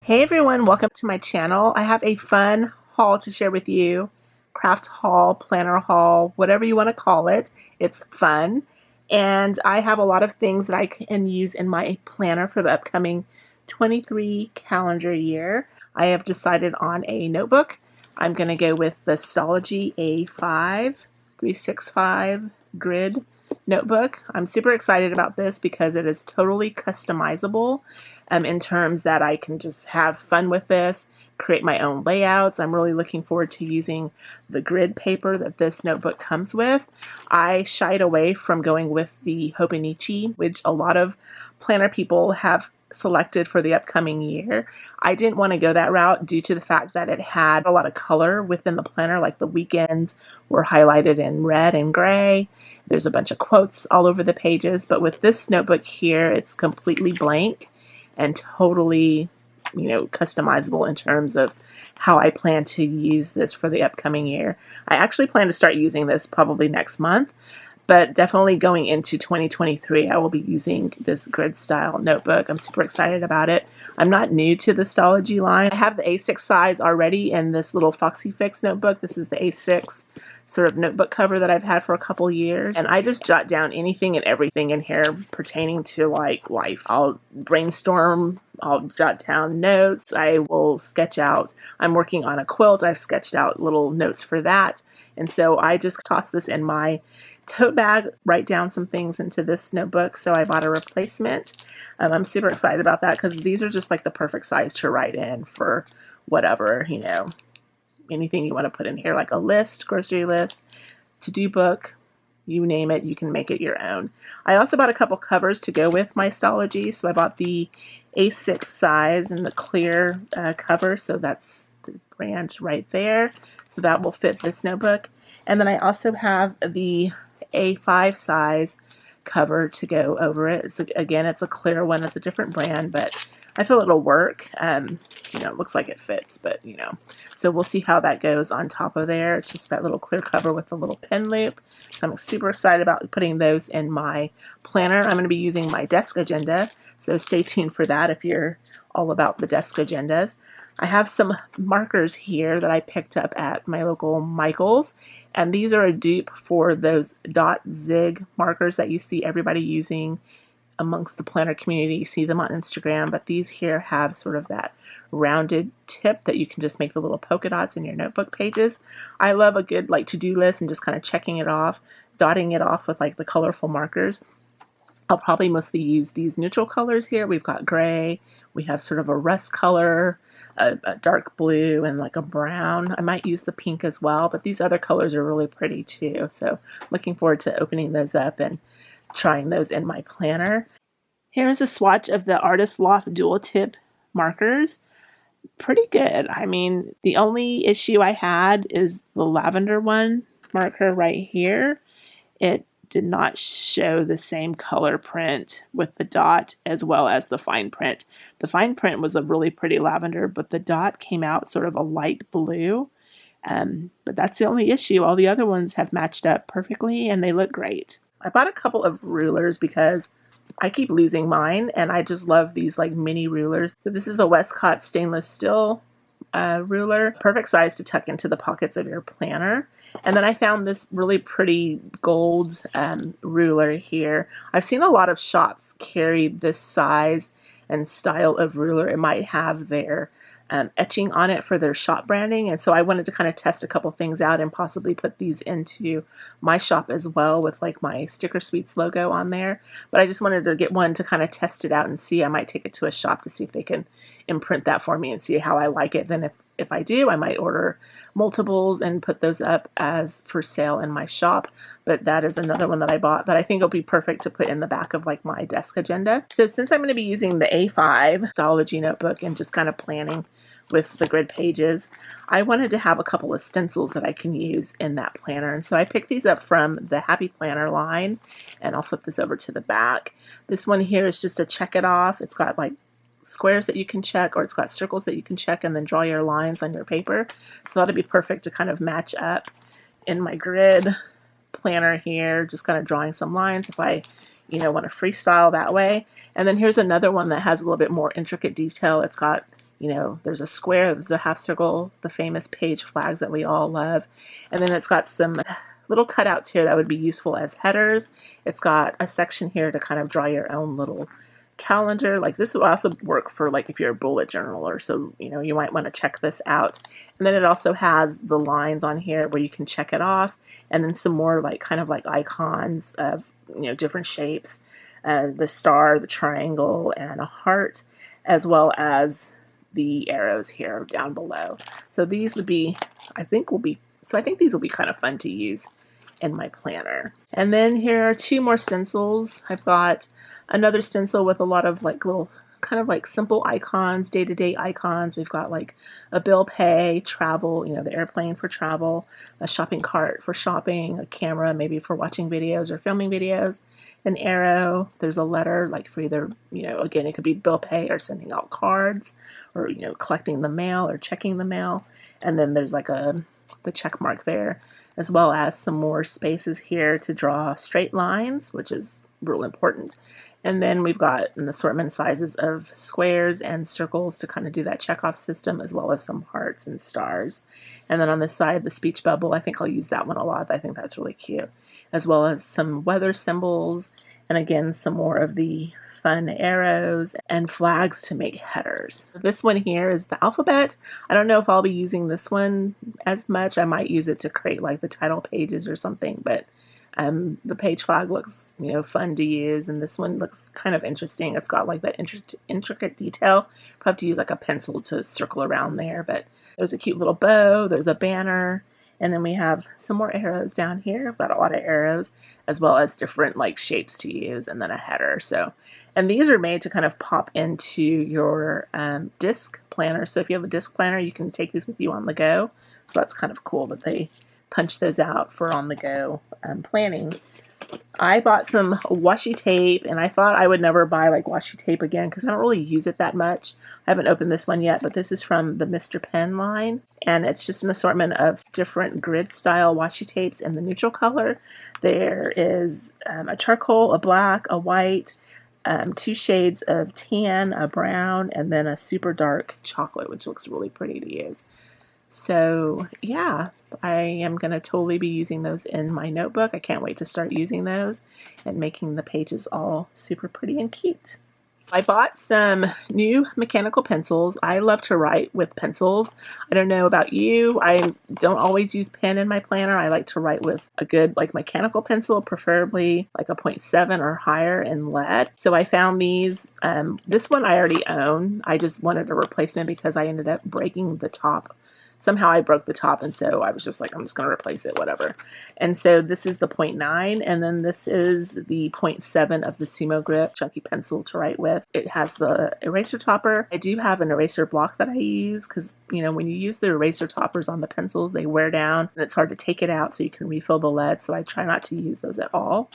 Hey everyone, welcome to my channel. I have a fun haul to share with you. Craft haul, planner haul, whatever you want to call it. It's fun. And I have a lot of things that I can use in my planner for the upcoming 23 calendar year. I have decided on a notebook. I'm going to go with the Stationery A5 365 grid notebook. I'm super excited about this because it is totally customizable in terms that I can just have fun with this, create my own layouts. I'm really looking forward to using the grid paper that this notebook comes with. I shied away from going with the Hobonichi, which a lot of planner people have selected for the upcoming year. I didn't want to go that route due to the fact that it had a lot of color within the planner, like the weekends were highlighted in red and gray. There's a bunch of quotes all over the pages, but with this notebook here, it's completely blank and totally, customizable in terms of how I plan to use this for the upcoming year. I actually plan to start using this probably next month, but definitely going into 2023, I will be using this grid style notebook. I'm super excited about it. I'm not new to the Stationery line. I have the A6 size already in this little Foxy Fix notebook. This is the A6 sort of notebook cover that I've had for a couple years. And I just jot down anything and everything in here pertaining to like life. I'll brainstorm, I'll jot down notes, I will sketch out. I'm working on a quilt. I've sketched out little notes for that. And so I just toss this in my tote bag, write down some things into this notebook. So I bought a replacement. I'm super excited about that because these are just like the perfect size to write in for whatever, anything you want to put in here, like a list, grocery list, to-do book, you name it, you can make it your own. I also bought a couple covers to go with my Stationery. So I bought the A6 size and the clear cover. So that's the brand right there. So that will fit this notebook. And then I also have the A5 size cover to go over it. Again, it's a clear one. It's a different brand, but I feel it'll work. It looks like it fits, but so we'll see how that goes on top of there. It's just that little clear cover with a little pin loop. So I'm super excited about putting those in my planner. I'm going to be using my desk agenda, so stay tuned for that if you're all about the desk agendas. I have some markers here that I picked up at my local Michael's, and these are a dupe for those dot zig markers that you see everybody using amongst the planner community. You see them on Instagram, but these here have sort of that rounded tip that you can just make the little polka dots in your notebook pages. I love a good to-do list and just kind of checking it off, dotting it off with the colorful markers. I'll probably mostly use these neutral colors here. We've got gray, we have sort of a rust color, a dark blue, and a brown. I might use the pink as well, but these other colors are really pretty too. So looking forward to opening those up and trying those in my planner. Here's a swatch of the Artist Loft dual tip markers. Pretty good. I mean, the only issue I had is the lavender one marker right here. It did not show the same color print with the dot as well as the fine print. The fine print was a really pretty lavender, but the dot came out sort of a light blue. But that's the only issue. All the other ones have matched up perfectly and they look great. I bought a couple of rulers because I keep losing mine and I just love these mini rulers. So this is the Westcott stainless steel ruler, perfect size to tuck into the pockets of your planner. And then I found this really pretty gold ruler here. I've seen a lot of shops carry this size and style of ruler. It might have their etching on it for their shop branding, and so I wanted to kind of test a couple things out and possibly put these into my shop as well with my Sticker Sweets logo on there. But I just wanted to get one to kind of test it out and see. I might take it to a shop to see if they can imprint that for me and see how I like it. Then if I do, I might order multiples and put those up as for sale in my shop. But that is another one that I bought that I think will be perfect to put in the back of my desk agenda. So since I'm going to be using the A5 Stationery notebook and just kind of planning with the grid pages, I wanted to have a couple of stencils that I can use in that planner. And so I picked these up from the Happy Planner line, and I'll flip this over to the back. This one here is just a check it off. It's got squares that you can check, or it's got circles that you can check and then draw your lines on your paper. So that'll be perfect to kind of match up in my grid planner here, just kind of drawing some lines if I want to freestyle that way. And then here's another one that has a little bit more intricate detail. It's got you know, there's a square, there's a half circle, the famous page flags that we all love. And then it's got some little cutouts here that would be useful as headers. It's got a section here to kind of draw your own little calendar. Like this will also work for like if you're a bullet journaler, so you know you might want to check this out. And then it also has the lines on here where you can check it off, and then some more like kind of like icons of, you know, different shapes, the star, the triangle, and a heart, as well as the arrows here down below. So these would be, I think these will be kind of fun to use in my planner. And then here are two more stencils. I've got another stencil with a lot of like little kind of like simple icons, day-to-day icons. We've got like a bill pay, travel, you know, the airplane for travel, a shopping cart for shopping, a camera maybe for watching videos or filming videos, an arrow, there's a letter like for either, you know, again, it could be bill pay or sending out cards, or, you know, collecting the mail or checking the mail. And then there's like the check mark there, as well as some more spaces here to draw straight lines, which is real important. And then we've got an assortment sizes of squares and circles to kind of do that checkoff system, as well as some hearts and stars. And then on this side, the speech bubble, I think I'll use that one a lot. I think that's really cute, as well as some weather symbols, and again, some more of the fun arrows and flags to make headers. This one here is the alphabet. I don't know if I'll be using this one as much. I might use it to create like the title pages or something, but the page flag looks, you know, fun to use, and this one looks kind of interesting. It's got like that intricate detail. Probably have to use like a pencil to circle around there, but there's a cute little bow, there's a banner, and then we have some more arrows down here. I've got a lot of arrows, as well as different like shapes to use, and then a header. So, and these are made to kind of pop into your disc planner. So if you have a disc planner, you can take these with you on the go. So that's kind of cool that they punch those out for on the go planning. I bought some washi tape, and I thought I would never buy like washi tape again because I don't really use it that much. I haven't opened this one yet, but this is from the Mr. Pen line, and it's just an assortment of different grid style washi tapes in the neutral color. There is a charcoal, a black, a white, two shades of tan, a brown, and then a super dark chocolate, which looks really pretty to use. So yeah, I am going to totally be using those in my notebook. I can't wait to start using those and making the pages all super pretty and cute. I bought some new mechanical pencils. I love to write with pencils. I don't know about you. I don't always use pen in my planner. I like to write with a good like mechanical pencil, preferably like a 0.7 or higher in lead. So I found these. This one I already own. I just wanted a replacement because I ended up breaking the top. Somehow I broke the top, and so I was just like, I'm just going to replace it, whatever. And so this is the 0.9, and then this is the 0.7 of the Sumo Grip chunky pencil to write with. It has the eraser topper. I do have an eraser block that I use because, you know, when you use the eraser toppers on the pencils, they wear down, and it's hard to take it out so you can refill the lead, so I try not to use those at all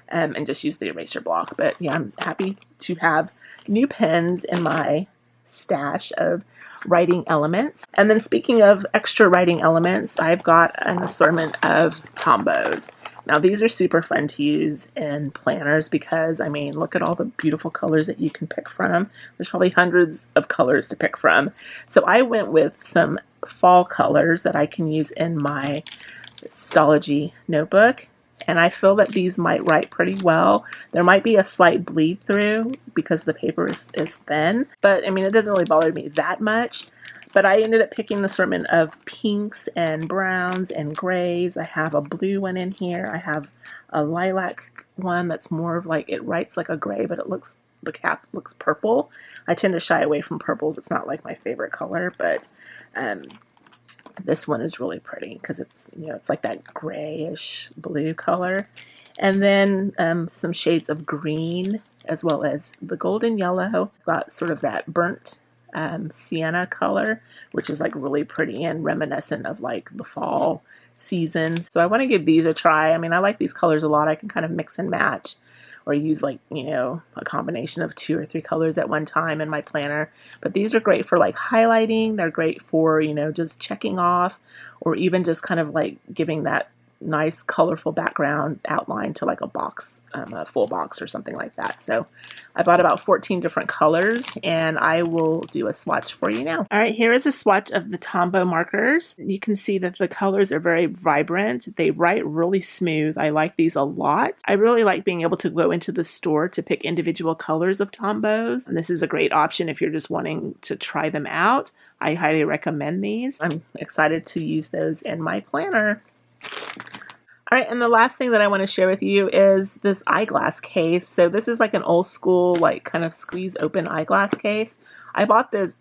and just use the eraser block. But yeah, I'm happy to have new pens in my stash of writing elements. And then speaking of extra writing elements, I've got an assortment of Tombos. Now these are super fun to use in planners because, I mean, look at all the beautiful colors that you can pick from. There's probably hundreds of colors to pick from. So I went with some fall colors that I can use in my Stalogy notebook. And I feel that these might write pretty well. There might be a slight bleed through because the paper is thin, but I mean, it doesn't really bother me that much. But I ended up picking an assortment of pinks and browns and grays. I have a blue one in here. I have a lilac one that's more of like, it writes like a gray, but it looks, the cap looks purple. I tend to shy away from purples. It's not like my favorite color, but this one is really pretty because it's, you know, it's like that grayish blue color. And then some shades of green, as well as the golden yellow. Got sort of that burnt sienna color, which is like really pretty and reminiscent of like the fall season. So I want to give these a try. I mean, I like these colors a lot. I can kind of mix and match, or use like, you know, a combination of 2 or 3 colors at one time in my planner. But these are great for like highlighting. They're great for, you know, just checking off, or even just kind of like giving that nice colorful background outline to like a box, a full box or something like that. So I bought about 14 different colors, and I will do a swatch for you now. All right, here is a swatch of the Tombow markers. You can see that the colors are very vibrant. They write really smooth. I like these a lot. I really like being able to go into the store to pick individual colors of Tombows, and this is a great option if you're just wanting to try them out. I highly recommend these. I'm excited to use those in my planner. All right, and the last thing that I want to share with you is this eyeglass case. So this is like an old school, like kind of squeeze open eyeglass case. I bought this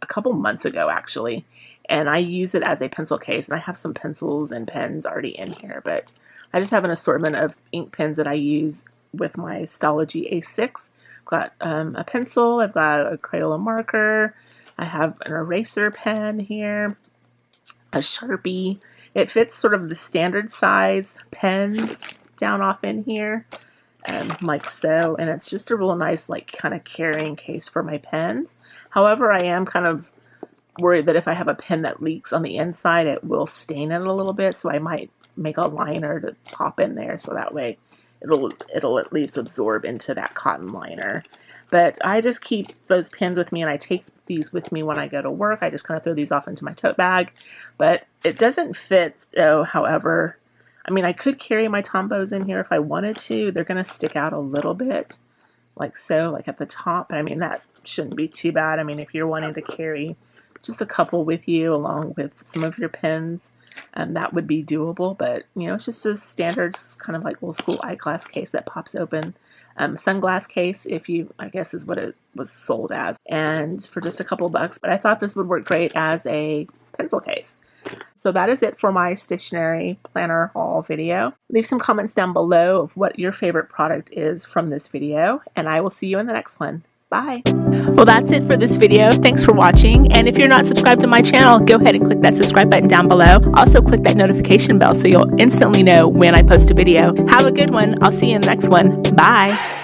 a couple months ago actually, and I use it as a pencil case, and I have some pencils and pens already in here, but I just have an assortment of ink pens that I use with my Stationery A6. I've got a pencil, I've got a Crayola marker, I have an eraser pen here, a Sharpie. It fits sort of the standard size pens down off in here, like so, and it's just a real nice like kind of carrying case for my pens. However, I am kind of worried that if I have a pen that leaks on the inside, it will stain it a little bit, so I might make a liner to pop in there so that way it'll at least absorb into that cotton liner. But I just keep those pens with me, and I take these with me when I go to work. I just kind of throw these off into my tote bag, but it doesn't fit though. However, I mean, I could carry my Tombows in here if I wanted to. They're going to stick out a little bit like so, like at the top. But I mean, that shouldn't be too bad. I mean, if you're wanting to carry just a couple with you along with some of your pens, that would be doable. But you know, it's just a standard kind of like old school eyeglass case that pops open. Sunglass case, if you, I guess is what it was sold as, and for just a couple bucks. But I thought this would work great as a pencil case. So that is it for my stationery planner haul video. Leave some comments down below of what your favorite product is from this video, and I will see you in the next one. Bye. Well, that's it for this video. Thanks for watching. And if you're not subscribed to my channel, go ahead and click that subscribe button down below. Also click that notification bell so you'll instantly know when I post a video. Have a good one. I'll see you in the next one. Bye.